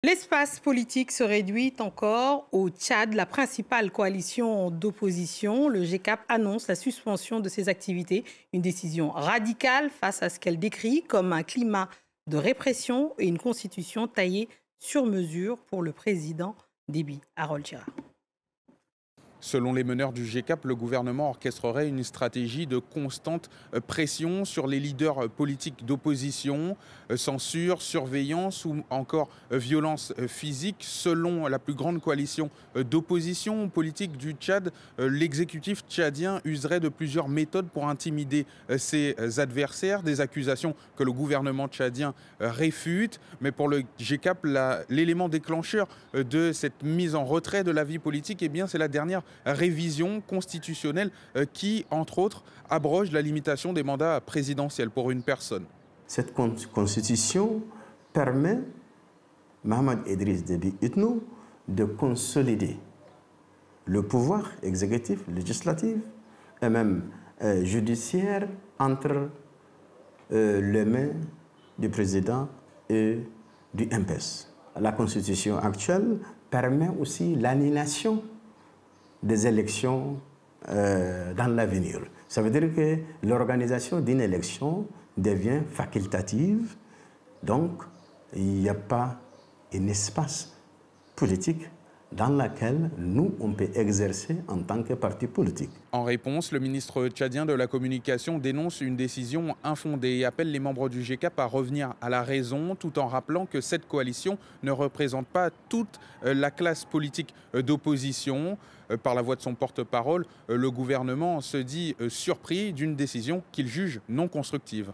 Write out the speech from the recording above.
L'espace politique se réduit encore au Tchad. La principale coalition d'opposition, le GCAP, annonce la suspension de ses activités. Une décision radicale face à ce qu'elle décrit comme un climat de répression et une constitution taillée sur mesure pour le président Déby. Harold Girard. Selon les meneurs du GCAP, le gouvernement orchestrerait une stratégie de constante pression sur les leaders politiques d'opposition, censure, surveillance ou encore violence physique. Selon la plus grande coalition d'opposition politique du Tchad, l'exécutif tchadien userait de plusieurs méthodes pour intimider ses adversaires, des accusations que le gouvernement tchadien réfute. Mais pour le GCAP, l'élément déclencheur de cette mise en retrait de la vie politique, eh bien, c'est la dernière révision constitutionnelle qui, entre autres, abroge la limitation des mandats présidentiels pour une personne. Cette constitution permet Mohamed Idriss Déby Itno de consolider le pouvoir exécutif, législatif et même judiciaire entre les mains du président et du MPS. La constitution actuelle permet aussi l'annulation des élections dans l'avenir. Ça veut dire que l'organisation d'une élection devient facultative, donc il n'y a pas un espace politique dans lequel nous, on peut exercer en tant que parti politique. En réponse, le ministre tchadien de la Communication dénonce une décision infondée et appelle les membres du GCAP à revenir à la raison, tout en rappelant que cette coalition ne représente pas toute la classe politique d'opposition. Par la voix de son porte-parole, le gouvernement se dit surpris d'une décision qu'il juge non constructive.